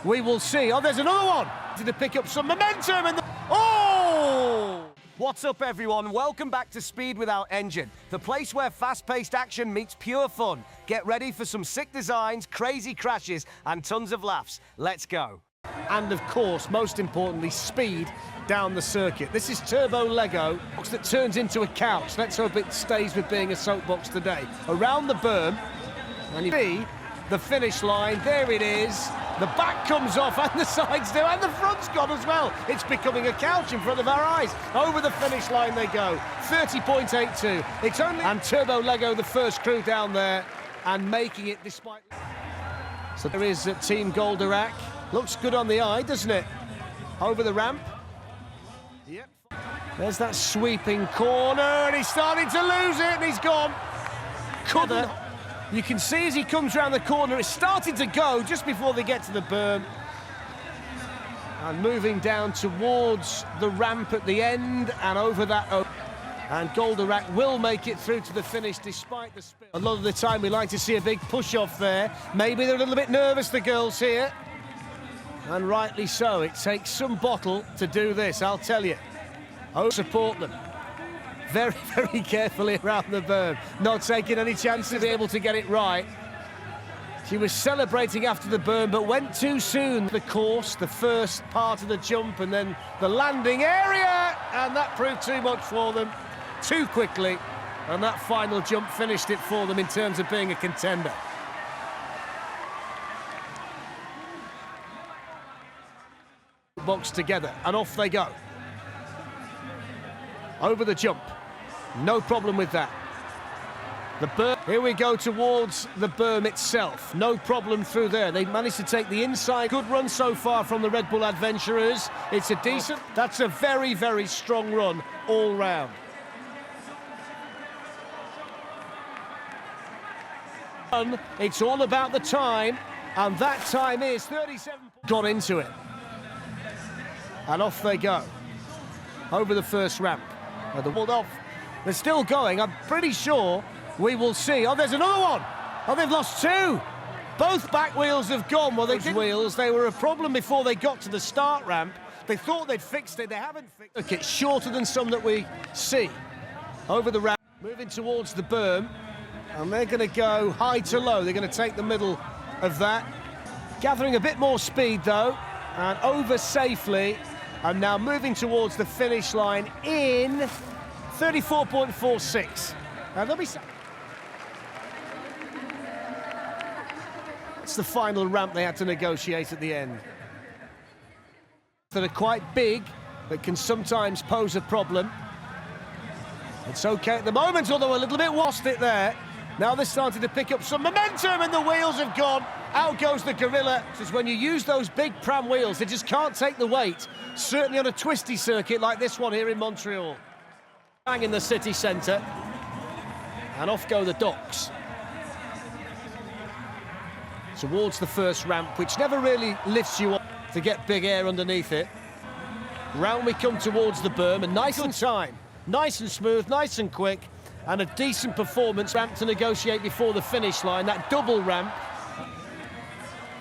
We will see. Oh, there's another one to pick up some momentum. And oh! What's up, everyone? Welcome back to Speed Without Engine, the place where fast-paced action meets pure fun. Get ready for some sick designs, crazy crashes, and tons of laughs. Let's go. And of course, most importantly, speed down the circuit. This is Turbo Lego that turns into a couch. Let's hope it stays with being a soapbox today. Around the berm, and you see the finish line. There it is. The back comes off and the sides do, and the front's gone as well. It's becoming a couch in front of our eyes. Over the finish line they go. 30.82. It's only... And Turbo Lego, the first crew down there, and making it despite... So there is Team GOLDORAK. Looks good on the eye, doesn't it? Over the ramp. Yep. There's that sweeping corner, and he's starting to lose it, and he's gone. Couldn't... You can see as he comes around the corner, it's starting to go just before they get to the berm. And moving down towards the ramp at the end and over that. And GOLDORAK will make it through to the finish despite the spill. A lot of the time we like to see a big push-off there. Maybe they're a little bit nervous, the girls here. And rightly so. It takes some bottle to do this, I'll tell you. Oh, support them. Very, very carefully around the berm, not taking any chance to be able to get it right. She was celebrating after the berm, but went too soon. The course, the first part of the jump, and then the landing area, and that proved too much for them, too quickly, and that final jump finished it for them in terms of being a contender. Box together, and off they go. Over the jump. No problem with that. The berm, here we go towards the berm itself. No problem through there. They've managed to take the inside. Good run so far from the Red Bull adventurers. It's a decent, that's a very, very strong run all round. It's all about the time, and that time is 37. Got into it. And off they go. Over the first ramp. The walled off. They're still going. I'm pretty sure we will see. Oh, there's another one. Oh, they've lost two. Both back wheels have gone. Well, they were a problem before they got to the start ramp. They thought they'd fixed it. They haven't fixed it. Okay, it's shorter than some that we see. Over the ramp, moving towards the berm. And they're going to go high to low. They're going to take the middle of that. Gathering a bit more speed, though. And over safely. And now moving towards the finish line in 34.46. They'll be... It's the final ramp they had to negotiate at the end. That are quite big, that can sometimes pose a problem. It's okay at the moment, although a little bit lost it there. Now they're starting to pick up some momentum, and the wheels have gone. Out goes the Gorilla. Because when you use those big pram wheels, they just can't take the weight. Certainly on a twisty circuit like this one here in Montreal. Bang in the city centre. And off go the docks. Towards the first ramp, which never really lifts you up to get big air underneath it. Round we come towards the berm, and nice and time. Nice and smooth, nice and quick. And a decent performance ramp to negotiate before the finish line. That double ramp.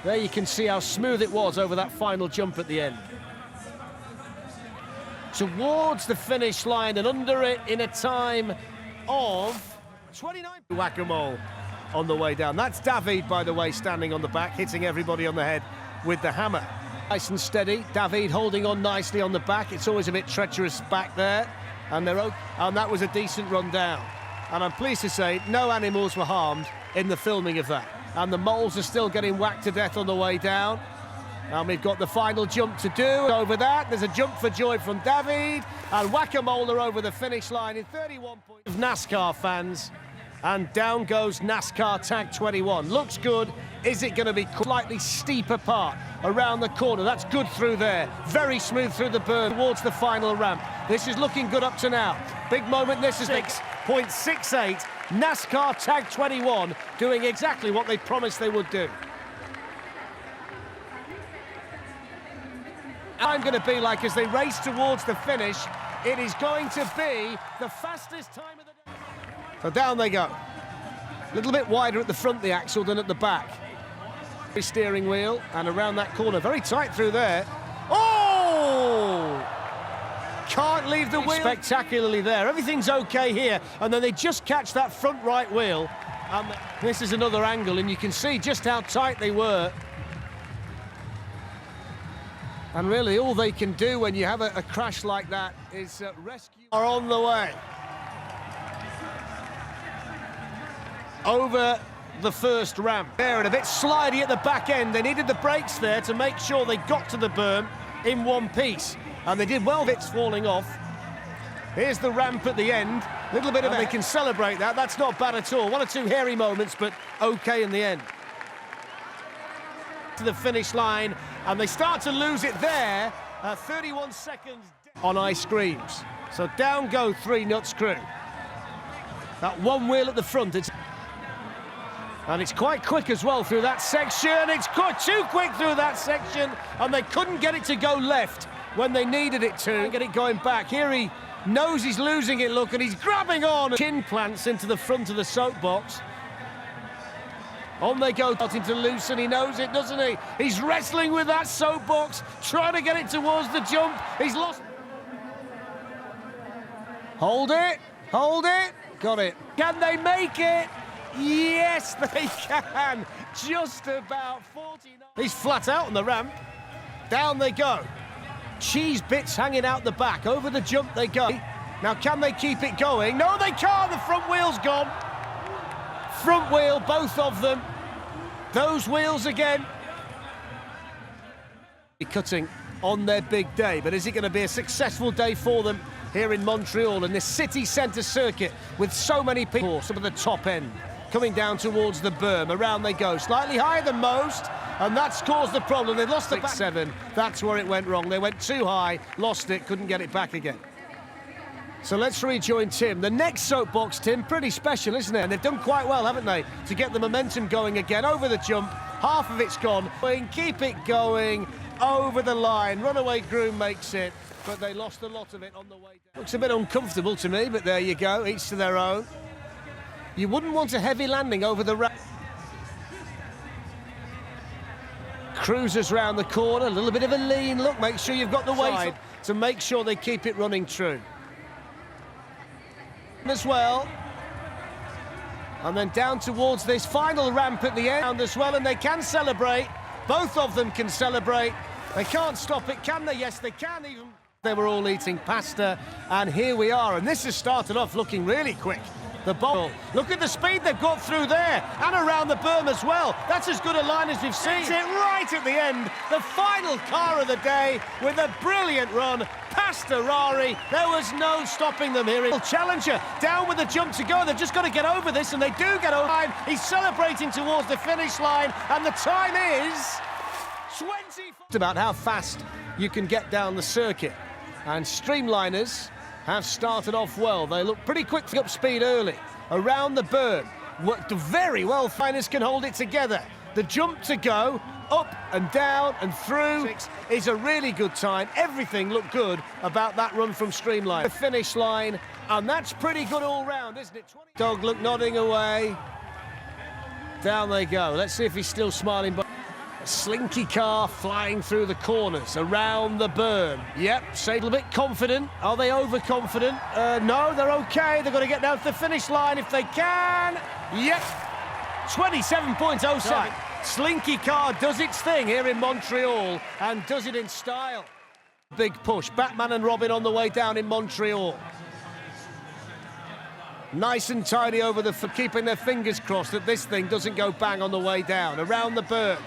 There you can see how smooth it was over that final jump at the end. Towards the finish line and under it in a time of 29. Whack-a-mole on the way down. That's David, by the way, standing on the back, hitting everybody on the head with the hammer. Nice and steady. David holding on nicely on the back. It's always a bit treacherous back there. And that was a decent run down. And I'm pleased to say no animals were harmed in the filming of that. And the moles are still getting whacked to death on the way down. And we've got the final jump to do. Over that, there's a jump for joy from David. And whack-a-mole are over the finish line in 31 points. Of NASCAR fans. And down goes NASCAR Tag 21. Looks good. Is it going to be slightly steeper part around the corner? That's good through there. Very smooth through the berm towards the final ramp. This is looking good up to now. Big moment. This is 6.68. NASCAR Tag 21 doing exactly what they promised they would do. I'm going to be like, as they race towards the finish, it is going to be the fastest time of the day. So down they go. A little bit wider at the front, the axle, than at the back. Steering wheel and around that corner, very tight through there. Oh! Can't leave the wheel. Spectacularly there. Everything's okay here, and then they just catch that front right wheel. And this is another angle, and you can see just how tight they were. And really, all they can do when you have a crash like that is rescue. Are on the way. Over the first ramp there, and a bit slidey at the back end. They needed the brakes there to make sure they got to the berm in one piece, and they did well. Bits falling off. Here's the ramp at the end, a little bit of they can celebrate that. That's not bad at all. 1 or 2 hairy moments, but okay in the end. To the finish line, and they start to lose it there. 31 seconds on ice creams. So down go 3 Nuts crew. That one wheel at the front, and it's quite quick as well through that section. It's too quick through that section, and they couldn't get it to go left when they needed it to. Get it going back. Here he knows he's losing it, look, and he's grabbing on. Chin plants into the front of the soapbox. On they go, starting to loosen. He knows it, doesn't he? He's wrestling with that soapbox, trying to get it towards the jump. He's lost. Hold it, hold it. Got it. Can they make it? Yes, they can. Just about 49. He's flat out on the ramp. Down they go. CHEEZ bits hanging out the back. Over the jump they go. Now, can they keep it going? No, they can't. The front wheel's gone. Front wheel, both of them. Those wheels again. Cutting on their big day, but is it going to be a successful day for them here in Montreal in this city centre circuit with so many people? Some of the top end coming down towards the berm. Around they go, slightly higher than most, and that's caused the problem. They've lost the back 7. That's where it went wrong. They went too high, lost it, couldn't get it back again. So let's rejoin Tim. The next soapbox, Tim, pretty special, isn't it? And they've done quite well, haven't they, to get the momentum going again. Over the jump, half of it's gone. Keep it going, over the line. Runaway Groom makes it, but they lost a lot of it on the way down. Looks a bit uncomfortable to me, but there you go, each to their own. You wouldn't want a heavy landing over the ramp. Cruisers round the corner, a little bit of a lean look. Make sure you've got the weight to make sure they keep it running true. As well. And then down towards this final ramp at the end as well, and they can celebrate. Both of them can celebrate. They can't stop it, can they? Yes, they can even. They were all eating pasta, and here we are. And this has started off looking really quick. The ball. Look at the speed they've got through there and around the berm as well. That's as good a line as we've seen. It's it right at the end. The final car of the day with a brilliant run. PASTARARRI. There was no stopping them here. Challenger down with a jump to go. They've just got to get over this, and they do get over. He's celebrating towards the finish line, and the time is 20. About how fast you can get down the circuit, and Streamliners have started off well. They look pretty quick up speed early. Around the berm, worked very well. Finers can hold it together. The jump to go, up and down and through is a really good time. Everything looked good about that run from Streamline. The finish line, and that's pretty good all round, isn't it? Dog look nodding away. Down they go. Let's see if he's still smiling. A slinky car flying through the corners, around the berm. Yep, say a little bit confident. Are they overconfident? No, they're okay. They've got to get down to the finish line if they can. Yep, 27.07. Slinky car does its thing here in Montreal, and does it in style. Big push. Batman and Robin on the way down in Montreal. Nice and tidy over the... for keeping their fingers crossed that this thing doesn't go bang on the way down. Around the berm.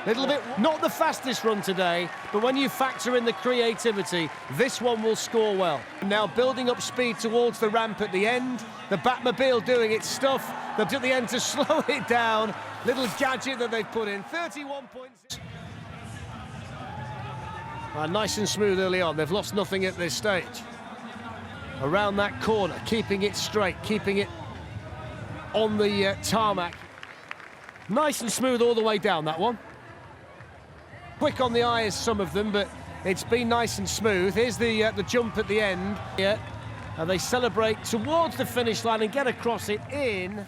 Little bit, not the fastest run today, but when you factor in the creativity, this one will score well. Now building up speed towards the ramp at the end. The Batmobile doing its stuff. They're at the end to slow it down. Little gadget that they've put in. 31 points. Nice and smooth early on. They've lost nothing at this stage. Around that corner, keeping it straight, keeping it on the tarmac. Nice and smooth all the way down, that one. Quick on the eye as some of them, but it's been nice and smooth. Here's the jump at the end. Yeah, and they celebrate towards the finish line and get across it in